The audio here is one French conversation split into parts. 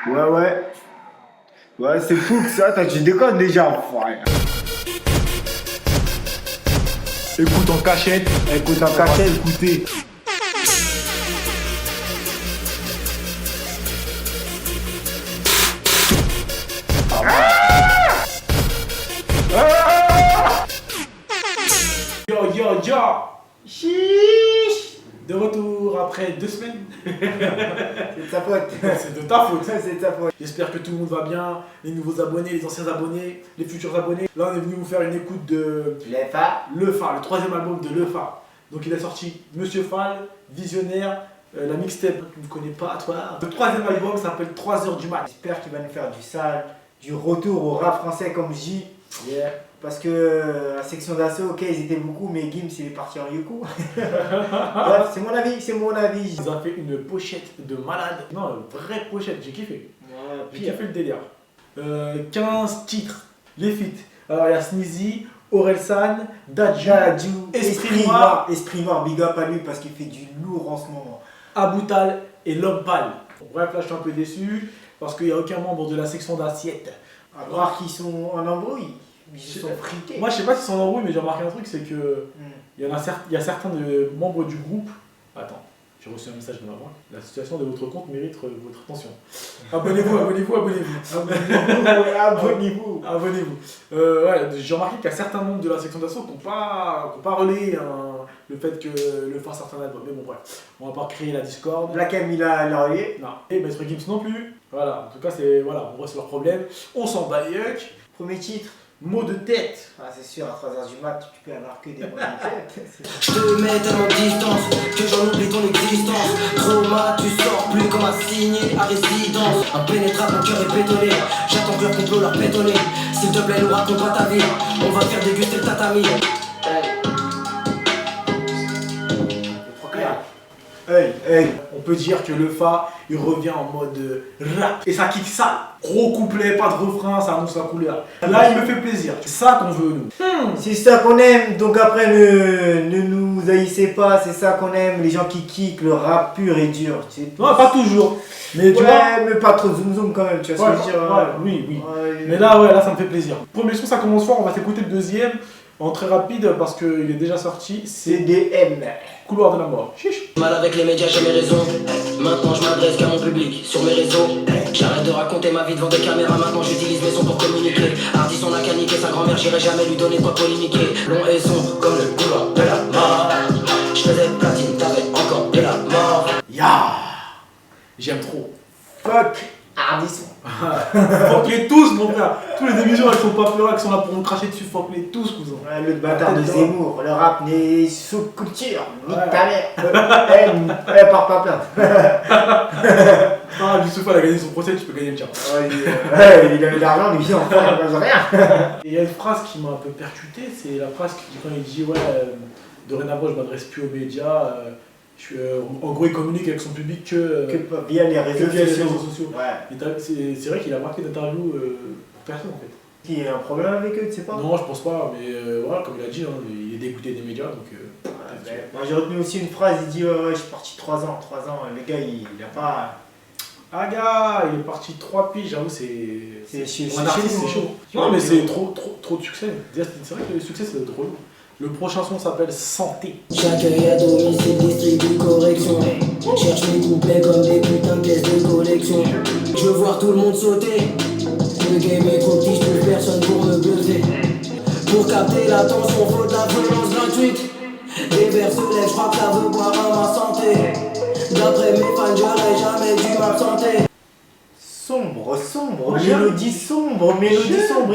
Ouais, ouais. Ouais, c'est fou que ça, tu déconnes déjà, frère. Écoute en cachette. Écoute en cachette. Écoutez. Yo yo yo. Chiche. De retour après 2 semaines. C'est de sa faute. C'est de ta faute. C'est de sa faute. J'espère que tout le monde va bien, les nouveaux abonnés, les anciens abonnés, les futurs abonnés. Là, on est venu vous faire une écoute de L'EFA. Le Phare, le 3e album de Le Phare. Donc, il a sorti Monsieur Fall, Visionnaire, la mixtape que tu ne connais pas, toi. Le 3e album s'appelle 3h du mat. J'espère qu'il va nous faire du sale, du retour au rap français comme je dis. Yeah. Parce que la section d'assaut, ok, ils étaient beaucoup, mais Gims il est parti en yuku. Bref, c'est mon avis, c'est mon avis. Ils ont fait une pochette de malade. Non, une vraie pochette, j'ai kiffé. Ouais, J'ai pire. kiffé le délire. 15 titres, les feats. Alors, il y a Sneezy, Orelsan, Dadju, Dadju, Esprit Noir, Esprit Noir, big up à lui parce qu'il fait du lourd en ce moment. Aboutal et L'Homme Pâle. Bref, là, je suis un peu déçu parce qu'il n'y a aucun membre de la section d'assiette. À voir qu'ils sont en embrouille, ils se sont friqués. Moi, je sais pas si c'est en embrouille, mais j'ai remarqué un truc, c'est que il y a certains membres du groupe. Attends, j'ai reçu un message de ma voix. La situation de votre compte mérite votre attention. Abonnez-vous, abonnez-vous, abonnez-vous. Abonnez-vous. Abonnez-vous. Ouais, j'ai remarqué qu'il y a certains membres de la section d'assaut qui n'ont pas relayé le fait que le Phare sorte un album. Mais bon, bref, on va pas créer la discorde. Black M il a relié. Non. Et Maître Gims non plus. Voilà, en tout cas, c'est on c'est leur problème. On s'en bat les yeux. Premier titre. Mot de tête. Ah, c'est sûr, à 3h du mat, tu peux avoir que des mots de tête. Je te mets tellement de distance que j'en oublie ton existence. Trauma, tu sors plus comme un signé à résidence. Impénétrable, mon cœur est bétonné. J'attends que leur complot leur pétonner. S'il te plaît, nous raconte pas ta vie. On va faire déguster le tatami. Trop clair. Hey. On peut dire que le Phare, il revient en mode rap. Et ça kick ça. Gros couplet, pas de refrain, ça annonce la couleur. Là, il me fait plaisir. C'est ça qu'on veut, nous. C'est ça qu'on aime, donc après ne nous haïssez pas, c'est ça qu'on aime, les gens qui kickent le rap pur et dur. Non, pas toujours. Mais tu vois. Ouais, mais pas trop zoom quand même, tu vois ce que je veux dire. Oui. Ouais, Mais là, ça me fait plaisir. Premier son, ça commence fort. On va s'écouter le deuxième en très rapide parce qu'il est déjà sorti. C'est CDM. Couloir de la mort. Chiche. Mal avec les médias, j'ai mes raisons. Maintenant, je m'adresse qu'à mon public sur mes réseaux. J'arrête de raconter ma vie devant des caméras. Maintenant, j'utilise mes sons pour communiquer. Ardisson n'a qu'à niquer sa grand-mère. J'irai jamais lui donner de quoi polémiquer. Long et sombre comme le couloir de la mort. Je faisais platine, t'avais encore de la mort. Ya. J'aime trop. Fuck Ardisson. Fuck-les tous, mon frère. Tous les émissions, elles sont pas pleurées, elles sont là pour nous cracher dessus. Fuck-les tous, cousin. Ouais, le bâtard de Zemmour, le rap n'est sous culture. Nique Ouais. ta mère. Porte pas plainte. Ah, Youssouf, elle a gagné son procès, tu peux gagner le tien. Ouais, il avait de l'argent, lui, on fait rien. Et il y a une phrase qui m'a un peu percuté, c'est la phrase qui, quand il dit ouais, dorénavant je m'adresse plus aux médias, en gros il communique avec son public que Via les réseaux via les sociaux. réseaux sociaux. Ouais. Et c'est vrai qu'il a marqué d'interview pour personne en fait. Il y a un problème avec eux, tu sais pas? Non, je pense pas, mais voilà, comme il a dit, hein, il est dégoûté des médias donc. Moi j'ai retenu aussi une phrase, il dit ouais, je suis parti 3 ans, le gars il a pas... Ah gars, il est parti 3 piges, j'avoue C'est pour un artiste c'est chaud. Tu Non vois, mais mais c'est bon. trop de succès. C'est vrai que le succès c'est trop lourd. Le prochain son s'appelle Santé. J'accueille à domicile, distribue correction. Cherche mes couplets comme des putains de pièces de collection. Je veux voir tout le monde sauter. Le game est trop petit, je trouve personne pour me buzzer. Pour capter l'attention, faut de la violence gratuite. Les verres se lèvent, je crois que ça veut boire à ma santé. D'après mes fans, j'aurais jamais dû m'absenter. Sombre, mélodie sombre,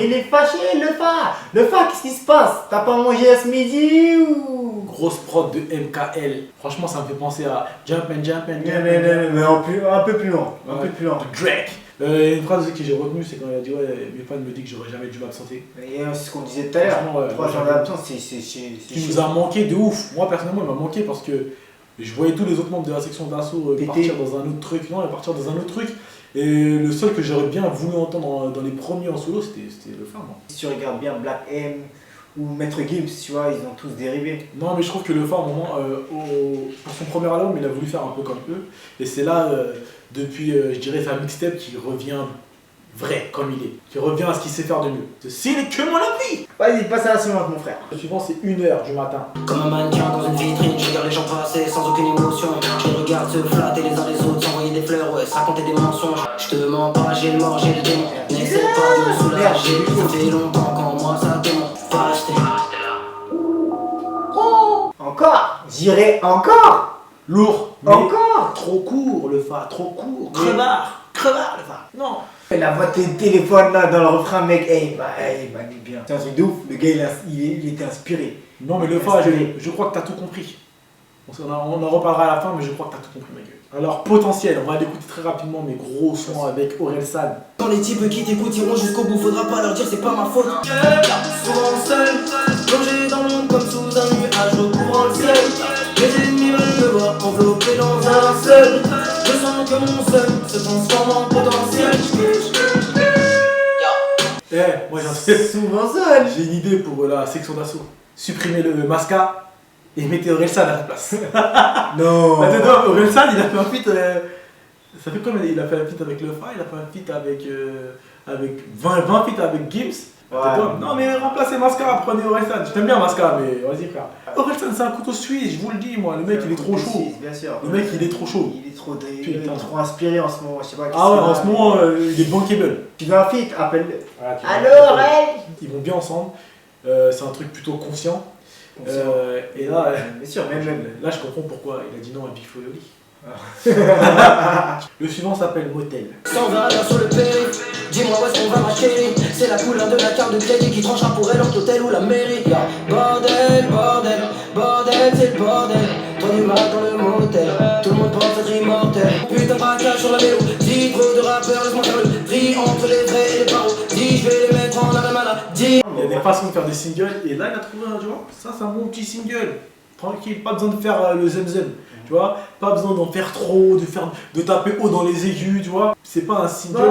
il est fâché, le Fa, qu'est-ce qui se passe? T'as pas mangé à ce midi ou? Grosse prod de MKL. Franchement, ça me fait penser à Jumpin'. Mais un peu plus loin, De Drake. Une phrase aussi que j'ai retenue, c'est quand il a dit ouais, mes fans me disent que j'aurais jamais dû m'absenter. Et c'est ce qu'on disait tout à l'heure, Franchement, 3 jours d'absence, c'est Qui nous a manqué de ouf. Moi, personnellement, il m'a manqué parce que je voyais tous les autres membres de la section d'assaut partir dans un autre truc. Non, partir dans un autre truc. Et le seul que j'aurais bien voulu entendre dans les premiers en solo, c'était le Phare. Si tu regardes bien Black M ou Maître Gims, tu vois, ils ont tous dérivé. Non, mais je trouve que le Phare, au moment, pour son premier album, il a voulu faire un peu comme eux. Et c'est là depuis, je dirais, sa mixtape qui revient vrai comme il est, qui revient à ce qu'il sait faire de mieux. Ceci n'est que mon avis. Vas-y, passe à la suivante, mon frère. Le suivant, c'est 1h du matin. Comme un mannequin dans une vitrine, je regarde les gens passer sans aucune émotion. Je les regarde se flatter les uns les autres, s'envoyer des fleurs, ouais, se raconter des mensonges. Je te mens pas, j'ai le mort, j'ai le démon. N'essaie pas de me soulager, ça fait longtemps qu'en moi ça démonte. Pas acheter. Encore. J'irai encore. Lourd, mais Encore. trop court le fa, trop court. Crevard le fa. Non. La voix de téléphone là dans le refrain, mec, il m'a dit bien. C'est un truc de ouf, le gars il était inspiré. Non, mais le fa, je crois que t'as tout compris. On en reparlera à la fin, mais je crois que t'as tout compris, ma gueule. Alors, potentiel, on va l'écouter très rapidement, mes gros sons avec Orelsan. Quand les types qui t'écoutent iront jusqu'au bout, faudra pas leur dire c'est pas ma faute. Souvent seul, plongé dans le monde comme sous un nuage recouvrant le ciel. Les ennemis veulent me voir enveloppé dans un seul. Je sens que mon seul se transforme en potentiel. Moi j'ai Souvent seul. J'ai une idée pour la section d'assaut. Supprimez le masca et mettez Orelsan à la place. Non. Attends, Orelsan, il a fait un feat. Ça fait combien il a fait un feat avec le fa, il a fait un feat avec 20 feats avec Gims. Ouais. Non mais remplacez Masca, prenez Orelsan. Je t'aime bien Masca, mais vas-y frère. Orelsan c'est un couteau suisse, je vous le dis moi, le mec il est trop chaud. Bien sûr. Le mec il est trop chaud. Il est trop inspiré en ce moment, je sais pas. Ah ouais, en ce moment il est bankable. Tu veux un feat, appelle-le. Voilà, Alors, elle. Ils vont bien ensemble, c'est un truc plutôt conscient. Et là, bien sûr, même. là je comprends pourquoi il a dit non à Big Flo et Oli. Le suivant s'appelle Motel. 120 à l'heure sur le périph', dis-moi où est-ce qu'on va ma chérie. C'est la couleur de la carte de crédit qui tranchera pour elle entre l'hôtel ou la mairie. Bordel, bordel, bordel, c'est le bordel. 3 du mat dans le motel, tout le monde pense être immortel. Putain de braquage sur la mélo, dis trop de rappeurs, laisse-moi faire le tri entre les vrais et les paros. Dis je vais les mettre en arrêt maladie. Il y a des façons de faire des singles et là il a trouvé un, tu vois, ça c'est un bon petit single. Tranquille, pas besoin de faire le zemzem. Tu vois, pas besoin d'en faire trop, de taper haut dans les aigus, tu vois. C'est pas un single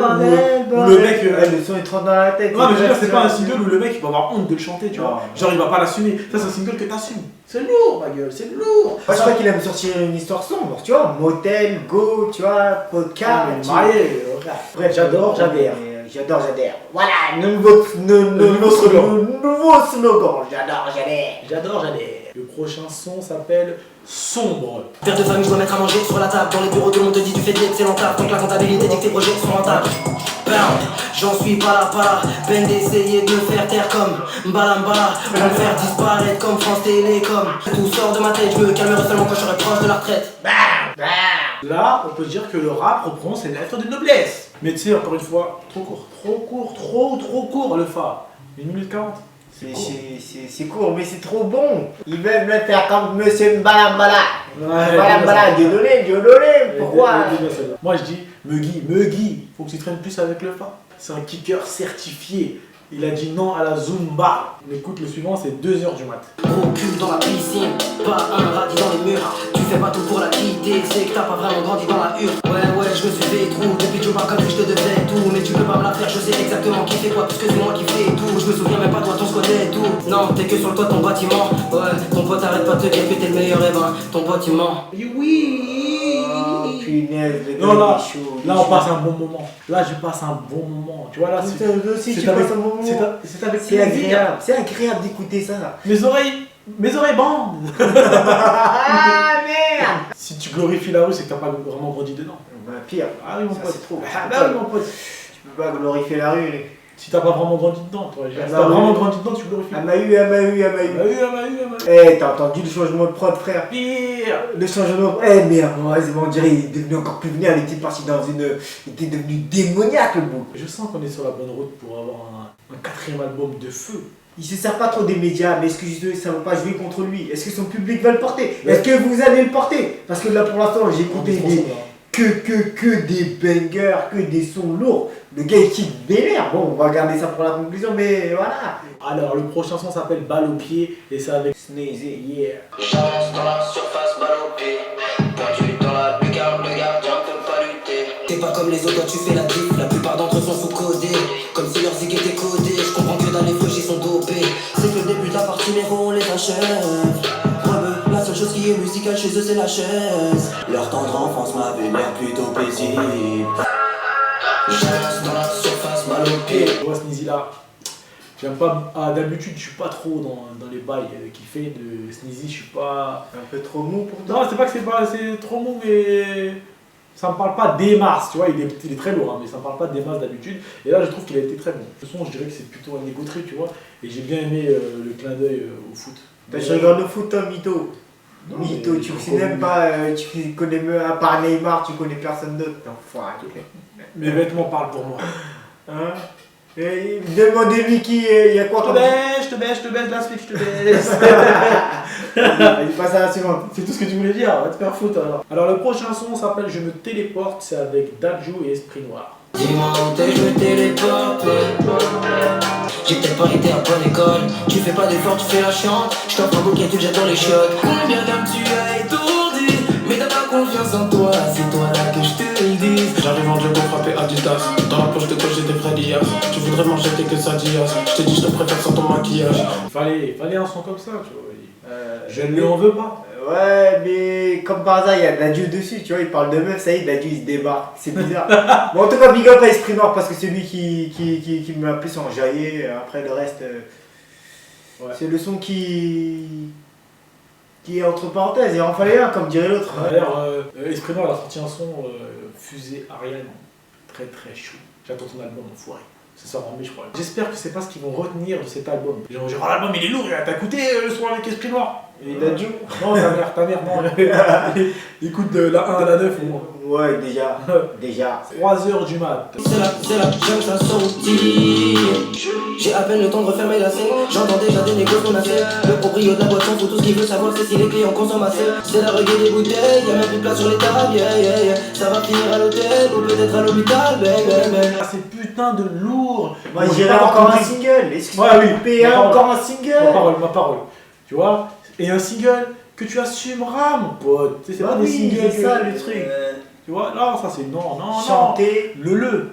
où le mec. Le son il te rentre dans la tête. Non, mais je veux dire, c'est pas un single où le mec il va avoir honte de le chanter, tu vois. Genre il va pas l'assumer. Ça, c'est un single que t'assumes. C'est lourd, ma gueule, c'est lourd. Moi je crois qu'il aime sortir une histoire sombre, tu vois. Motel, go, tu vois, podcast. Marié. Bref, j'adore. J'adore. Voilà, nouveau slogan. J'adore. Le prochain son s'appelle Sombre. Père de famille, je dois mettre à manger sur la table. Dans les bureaux, tout le monde te dit tu fais de l'excellent taf. Donc la comptabilité dit que tes projets sont rentables. Bam, j'en suis pas là. Peine d'essayer de me faire taire comme Mbala. Pour me faire disparaître comme France Télécom. Tout sort de ma tête, je me calmerai seulement quand je serai proche de la retraite. Là, on peut dire que le rap reprend ses lettres de noblesse. Mais tu sais, encore une fois, trop court le fa. 1 minute 40. C'est court, mais c'est trop bon. Ils veulent me faire comme Monsieur Mbala. Désolé, pourquoi? Moi je dis, Megui, faut que tu traînes plus avec le fa. C'est un kicker certifié. Il a dit non à la Zumba. On écoute le suivant, c'est 2h du mat. Gros cul dans la piscine, pas un radis dans les murs. Tu fais pas tout pour la quitter, c'est que t'as pas vraiment grandi dans la hure. Ouais, je me suis fait trou, depuis que je parle comme si je te devais tout. Mais tu peux pas me la faire, je sais exactement qui fait quoi, puisque c'est moi qui fais tout. Je me souviens même pas toi, on se connaît tout. Non, t'es que sur le toit de ton bâtiment. Ouais, ton pote arrête pas de te dire que t'es le meilleur, et ben, ton pote il ment. Oui. Oh, punaise, le Non, gars, là on passe un bon moment. Là je passe un bon moment. Tu vois là, c'est avec C'est agréable. C'est agréable d'écouter ça. Mes oreilles bandent. Ah merde. Si tu glorifies la rue, c'est que t'as pas vraiment grandi dedans. Bah pire. Ah oui mon Ça, pote. c'est trop. Ah bah oui mon pote. Tu peux pas glorifier la rue. Si t'as pas vraiment grandi dedans, toi. Si bah t'as oui. vraiment grandi dedans, tu glorifies. Ah m'a eu. Eh, T'as entendu le changement de prod, frère? pire. Le changement de... merde, on dirait il est devenu encore plus vénère, il était parti dans une... Il était devenu démoniaque, le bouc. Je sens qu'on est sur la bonne route pour avoir un 4e album de feu. Il se sert pas trop des médias, mais est-ce que ça va pas jouer contre lui? Est-ce que son public va le porter? Est-ce que vous allez le porter? Parce que là, pour l'instant, j'ai écouté que des bangers, que des sons lourds. Le gars, il kick vénère. Bon, on va garder ça pour la conclusion, mais voilà. Alors, le prochain son s'appelle Balle au pied et c'est avec Sneezy. Yeah. J'avance dans la surface, balle au pied. Perdu dans la lucarne, le gardien peut pas lutter. T'es pas comme les autres, toi tu fais la diff. La plupart d'entre eux sont sous-codés. Comme si leur zig était codé. Je comprends que dans les feux, ils sont dopés. C'est que le début de la partie, mais on les achève. Rebeu, la seule chose qui qui est musical chez eux c'est la chaise. Leur tendre enfance m'avait l'air plutôt paisible. Je reste dans la surface mal au pied. Moi Sneezy là, j'aime pas. Ah, d'habitude je suis pas trop dans les bails qu'il fait de Sneezy, je suis pas. Un peu trop mou pour toi. Non, c'est pas que c'est trop mou, mais ça me parle pas des masses, tu vois, il est très lourd, hein, mais ça me parle pas des masses d'habitude. Et là je trouve qu'il a été très bon. De toute façon je dirais que c'est plutôt un égo trip, tu vois, et j'ai bien aimé le clin d'œil au foot. Tu regardes le foot, toi, mytho. Non, Mytho, mais tu encore sais même mieux. pas, tu connais même, à part Neymar, tu connais personne d'autre. Enfoiré. Mes vêtements parlent pour moi. Hein? Et demandez-lui qui est, il y a quoi Je te comme. baisse, la suite, je te baisse. Il passe à la suivante. C'est tout ce que tu voulais dire, va te faire foutre alors. Alors le prochain son s'appelle Je me téléporte, c'est avec Dadju et Esprit Noir. Dis-moi où t'es, je me téléporte. J'ai peut-être pas été à bonne école. Tu fais pas d'effort, tu fais la chiante. Je t'offre un bouquet, tu le jettes dans les chiottes. Combien d'âmes tu as étourdi, mais t'as pas confiance en toi. C'est toi là que je te le dis. J'arrive en job pour frapper Adidas. Dans la poche de poche j'ai des vrais liasses. Tu voudrais manger tes quesadillas. Je te dis je te préfère sans ton maquillage. Fallait un son comme ça, tu vois. Je ne lui en veux pas. Ouais, mais comme par hasard, il y a Dadju dessus, tu vois, il parle de meuf, ça y est, Dadju il se débarque, c'est bizarre. Bon, en tout cas, big up à Esprit Noir parce que c'est lui qui m'a plus enjaillé. Après le reste, Ouais. c'est le son qui est entre parenthèses, il en fallait un, comme dirait l'autre. D'ailleurs, Esprit Noir il a sorti un son Fusée Ariane, très très chaud. J'attends ton album, enfoiré. Ça sort en mai, je crois. J'espère que c'est pas ce qu'ils vont retenir de cet album. Ils vont dire, oh, l'album il est lourd, t'as écouté le son avec Esprit Noir. Et Dadju. Non, ta mère, non. Écoute de la 1 à la 9 au moins. Ouais, déjà. 3h du mat. C'est la jungle, ça sortit. J'ai à peine le temps de refermer la scène. J'entends déjà des négos qu'on a fait. Le proprio de la boîte s'en fout, tout ce qu'il veut savoir c'est si les clients consomment assez. C'est la reggae des bouteilles, y'a même plus de place sur les tables, yeah. Ça va finir à l'hôtel ou peut-être à l'hôpital, bang. Ah, c'est putain de lourd. Moi, Bon, j'irai j'ai pas encore un compris. single. Excuse-moi, Ouais, oui. PA, Ma parole. encore un single. Ma parole. Tu vois. Et un single que tu assumeras, mon pote. Tu sais, c'est Bah pas des oui, singles. c'est ça le truc. Tu vois, non, ça c'est non. Chanter, Le.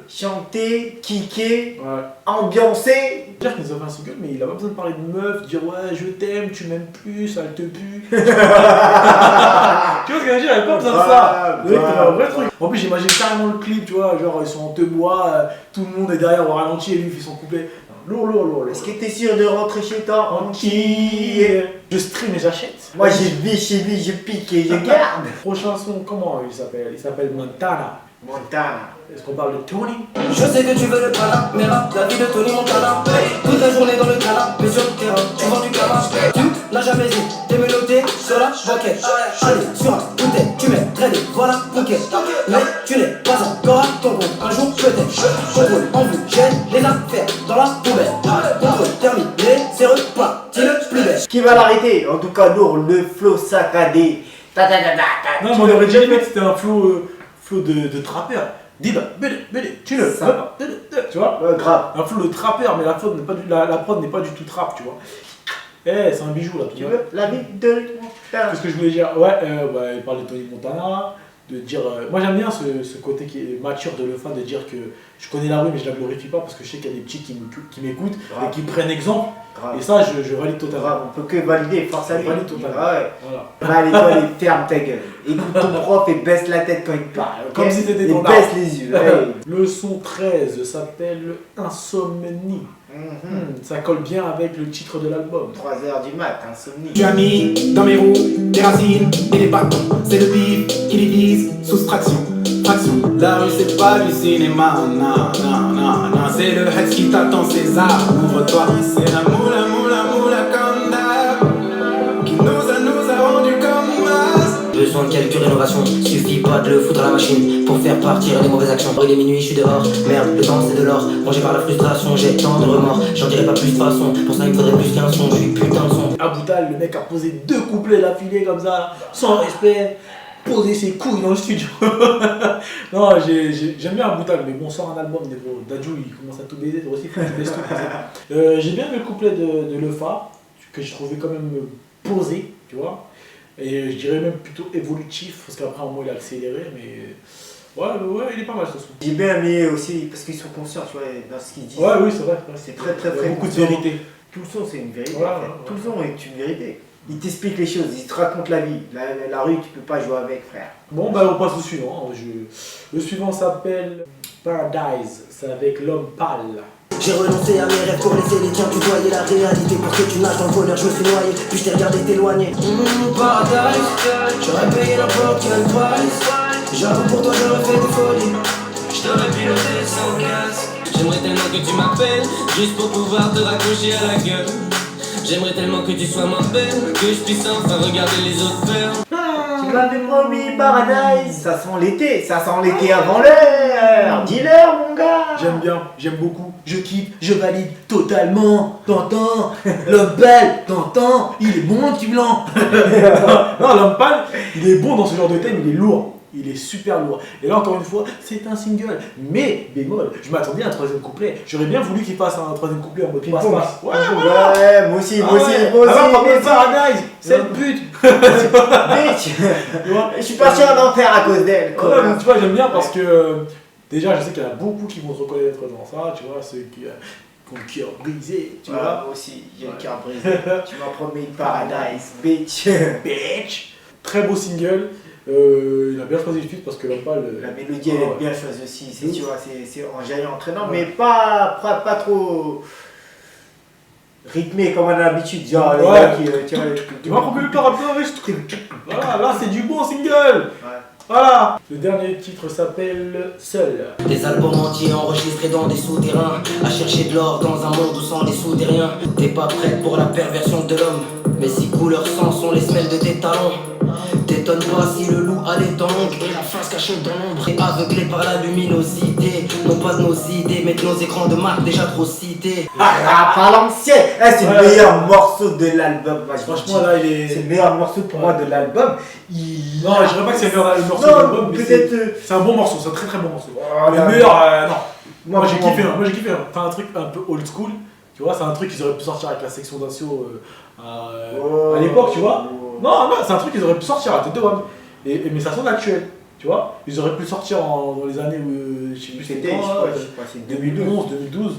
kicker, Ouais. ambiancer. Dire qu'ils ont fait un single, mais il a pas besoin de parler de meuf, dire ouais, je t'aime, tu m'aimes plus, ça te pue. Tu vois ce que je veux dire, il avait pas besoin de ça. Ouais, Le mec, c'était un vrai truc. En plus, j'imagine carrément le clip, tu vois, genre ils sont en deux bois, tout le monde est derrière au ralenti et lui il fait son couplet. Lourd. Est-ce que t'es sûr de rentrer chez toi en qui? Je stream et j'achète. Moi j'ai vie chez lui, je pique et je garde. Prochain son, comment il s'appelle? Il s'appelle Montana. Montana. Est-ce qu'on parle de Tony? Je sais que tu veux le câlin, mais rap, la vie de Tony Montana. Toute la journée dans le câlin, mais sur le terrain, tu vends du câlin. Tu n'as jamais vu tes mélodies sur la banquette. Allez, sur un bouteille, tu mets ready, voilà, bouquet. Mais tu n'es pas encore à ton compte, un jour peut-être. Contrôle en vue, jette les affaires dans la poubelle. Contrôle terminé, c'est reparti le plus belle. Qui va l'arrêter? En tout cas, lourd, le flow saccadé. Non, mais on aurait déjà aimé que c'était un flow de trappeur. Dis-le, tu le. Ça. Tu vois? Grave. Un flow de trappeur, mais la prod n'est pas du tout trap, tu vois. Eh, c'est un bijou là, tout Tu ça. veux la vie de Montana? Qu'est-ce que je voulais dire? Ouais, il parle de Tony Montana, de dire. Moi j'aime bien ce côté qui est mature de le fan, de dire que je connais la rue mais je la glorifie pas parce que je sais qu'il y a des petits qui m'écoutent Grave. et qui prennent exemple. Grave. Et ça, je valide totalement. Grave, on peut que valider, force à lui. Valide totalement. Ouais. Voilà. Allez, toi, allez, ferme ta gueule. Écoute ton prof et baisse la tête quand il parle. Ok? Comme si c'était Et ton baisse arbre. les yeux. Hey. Le son 13 s'appelle Insomnie. Ça colle bien avec le titre de l'album. 3h du mat, insomnie. Tu as mis dans mes roues des racines et des bâtons. C'est le bif qui divise, soustraction, fraction. La rue c'est pas du cinéma, non. C'est le hex qui t'attend César. Ouvre-toi, c'est la moula comme d'hab qui nous a rendu comme masse. Besoin de quelques rénovations, suffit pas de le foutre à la machine pour faire partir les mauvaises actions. Il est minuit, je suis dehors, merde, le temps c'est de l'or. Mangé par la frustration, j'ai tant de remords. J'en dirai pas plus de façon, pour ça il me faudrait plus qu'un son. Je suis putain de son. Aboutal, le mec a posé 2 couplets d'affilée comme ça, sans respect, posé ses couilles dans le studio. Non, j'aime bien Aboutal, mais bon, sort un album, Dadju il commence à tout baiser, toi aussi, faut que tu baises tout. J'ai bien aimé le couplet de Lefa, que j'ai trouvé quand même posé, tu vois. Et je dirais même plutôt évolutif, parce qu'après un moment il a accéléré, mais ouais, il est pas mal ce son. J'ai bien aimé aussi parce qu'ils sont conscients, tu vois, dans ce qu'ils disent. Ouais, oui, c'est vrai. C'est très Il y a beaucoup de conscient. vérité. Tout le son, c'est une vérité. Ouais, en fait. ouais, Tout le son est une vérité. Il t'explique les choses, il te raconte la vie. La rue, tu peux pas jouer avec, frère. Bon, bah on passe au suivant. Le suivant s'appelle Paradise. C'est avec l'homme pâle. J'ai renoncé à mes rêves pour laisser les tiens tutoyer la réalité. Pour que tu nages dans le bonheur, je me suis noyé. Puis je t'ai regardé t'éloigner. Paradise, j'aurais payé n'importe quel price. J'avoue pour toi j'aurais fait des folies. Je t'aurais piloté sans casque. J'aimerais tellement que tu m'appelles, juste pour pouvoir te raccrocher à la gueule. J'aimerais tellement que tu sois moins belle, que je puisse enfin regarder les autres faire. Tu m'avais promis Paradise. Ça sent l'été avant l'heure. Dis-leur, mon gars. J'aime bien, j'aime beaucoup. Je kiffe, je valide Totalement. T'entends? L'homme belle, t'entends? Il est bon, le petit blanc. Non, l'homme pâle, il est bon dans ce genre de thème, il est lourd. Il est super lourd. Et là, encore une fois, c'est un single. Mais, bémol, je m'attendais à un troisième couplet. J'aurais bien voulu qu'il fasse un troisième couplet en mode passe-passe. Ouais, moi aussi, moi aussi. Alors, comme Paradise, cette pute. Bitch. Je suis parti en enfer à cause d'elle. Ouais, mais tu vois, j'aime bien parce que déjà, je sais qu'il y en a beaucoup qui vont se reconnaître dans ça, tu vois, ceux qui ont le cœur brisé, tu vois. Moi aussi, j'ai le cœur brisé. Tu m'as promis Paradise, bitch. Bitch. Très beau single. Il a bien choisi le feat parce que l'homme pâle. La mélodie elle est bien choisie aussi, tu vois, c'est enjaillant, entraînant, mais pas trop rythmé comme on a l'habitude. Genre, les gars qui. Tu m'as promis le paradise. Voilà, là c'est du bon single. Voilà. Le dernier titre s'appelle Seul. Des albums entiers enregistrés dans des souterrains. À chercher de l'or dans un monde où sans les sous des rien. T'es pas prête pour la perversion de l'homme. Mais si couleur sang sont les semelles de tes talons. T'étonnes pas si le loup a les dents longues et la face cachée dans l'ombre est aveuglée par la luminosité. Non pas de nos idées mais de nos écrans de marque déjà trop cités. Par l'ancienne, c'est le meilleur morceau de l'album. Franchement là il est. C'est le meilleur morceau pour moi de l'album. Non, je dirais pas que c'est le meilleur morceau de l'album, mais c'est un bon morceau, c'est un très très bon morceau. Le meilleur, non. Moi j'ai kiffé, T'as un truc un peu old school, tu vois, c'est un truc qu'ils auraient pu sortir avec la section d'assaut à l'époque, tu vois. Non, c'est un truc qu'ils auraient pu sortir à tête de Wam. Mais ça sonne actuel, tu vois. Ils auraient pu le sortir dans les années où je sais plus c'était quoi, c'est 2011, 2012.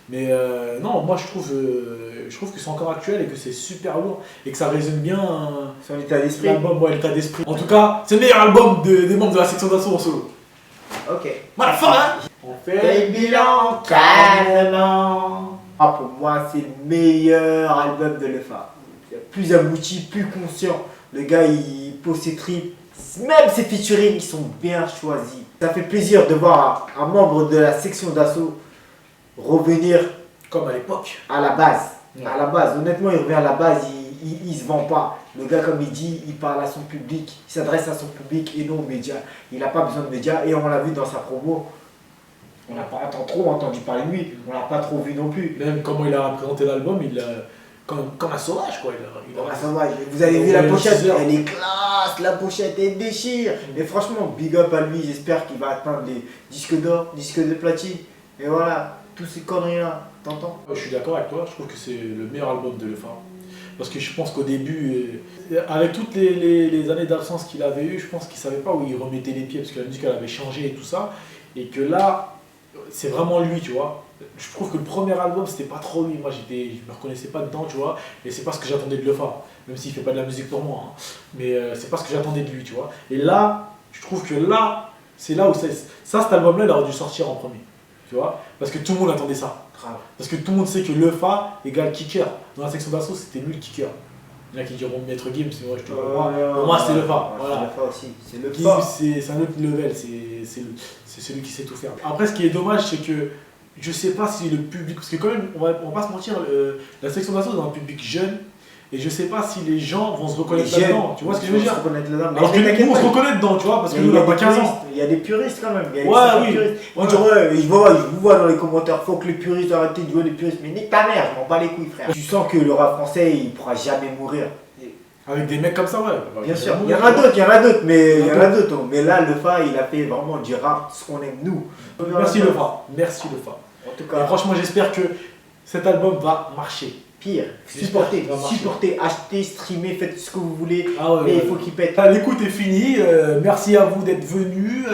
Mais non, moi je trouve que c'est encore actuel et que c'est super lourd et que ça résonne bien sur l'état d'esprit. L'album, ouais, l'état d'esprit. En tout cas, c'est le meilleur album des membres de la section d'assaut en solo. Ok. Voilà, fin hein. On fait le bilan calmement. Pour moi, c'est le meilleur album de Lefa. Plus abouti, plus conscient. Le gars, il pose ses tripes. Même ses featuring, ils sont bien choisis. Ça fait plaisir de voir un membre de la section d'assaut revenir comme à l'époque. À la base. Ouais. À la base. Honnêtement, il revient à la base, il se vend pas. Le gars, comme il dit, il parle à son public. Il s'adresse à son public et non aux médias. Il n'a pas besoin de médias. Et on l'a vu dans sa promo. On n'a pas trop entendu parler de lui. On l'a pas trop vu non plus. Même comment il a présenté l'album, il a comme un sauvage quoi. Comme un sauvage. Vous avez vu la pochette, elle est classe, la pochette elle déchire. Et franchement, big up à lui, j'espère qu'il va atteindre les disques d'or, disques de platine. Et voilà, tous ces conneries là, t'entends? Je suis d'accord avec toi, je trouve que c'est le meilleur album de Lefa. Parce que je pense qu'au début, avec toutes les années d'absence qu'il avait eu, je pense qu'il savait pas où il remettait les pieds parce que la musique elle avait changé et tout ça. Et que là, c'est vraiment lui, tu vois. Je trouve que le premier album c'était pas trop lui, moi je me reconnaissais pas dedans, tu vois, et c'est pas ce que j'attendais de Lefa, même s'il fait pas de la musique pour moi, hein. Mais c'est pas ce que j'attendais de lui, tu vois. Et là, je trouve que là, c'est là où cet album là il aurait dû sortir en premier, tu vois, parce que tout le monde attendait ça. Grave. Parce que tout le monde sait que Lefa égale kicker, dans la section d'assaut c'était lui le kicker. Il y en a qui diront Maître Gims, mais moi je te vois. Pour moi c'est Lefa. Voilà. C'est Lefa aussi. C'est Lefa. Gims c'est un autre level, c'est celui qui sait tout faire. Après ce qui est dommage c'est que je sais pas si le public, parce que quand même on va pas se mentir, la section d'assaut est dans un public jeune et je sais pas si les gens vont se reconnaître là-dedans, tu vois ce que je veux dire? Alors que nous on se reconnaît dedans, tu vois, parce que nous on n'a pas 15 ans. Il y a des puristes quand même. Oui. Je vous vois dans les commentaires, faut que les puristes arrêtent de jouer les puristes, mais nique ta mère, je m'en bats les couilles frère. Tu sens que le rap français il pourra jamais mourir. Avec des mecs comme ça, ouais. Bien sûr, il y en a d'autres, mais là Lefa il a fait vraiment du rap, ce qu'on aime nous. Merci Lefa, merci Lefa. En tout cas, franchement j'espère que cet album va marcher. Pire, supportez, achetez, streamez, faites ce que vous voulez, mais il faut qu'il pète. L'écoute est finie, merci à vous d'être venus.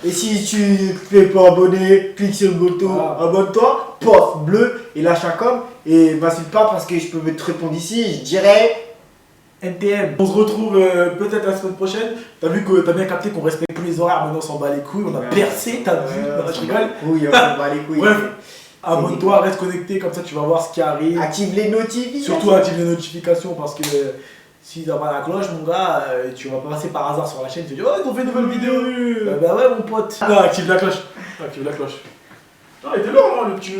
Et si tu ne fais pas abonner, clique sur le bouton, abonne-toi, pouce bleu et lâche un com. Et m'insulte pas parce que je peux me te répondre ici, je dirais NTM. On se retrouve peut-être la semaine prochaine. T'as vu que t'as bien capté qu'on respecte plus les horaires, maintenant on s'en bat les couilles, on a percé, t'as vu? Non, je rigole. Oui, on s'en bat les couilles. Bref, abonne-toi, reste connecté, comme ça tu vas voir ce qui arrive. Active les notifications. Surtout active les notifications parce que si t'as pas la cloche, mon gars, tu vas pas passer par hasard sur la chaîne, tu te dis oh ils ont fait une nouvelle vidéo. Bah ouais mon pote. Non, active la cloche. Active la cloche. Ah, il était là, hein, le petit.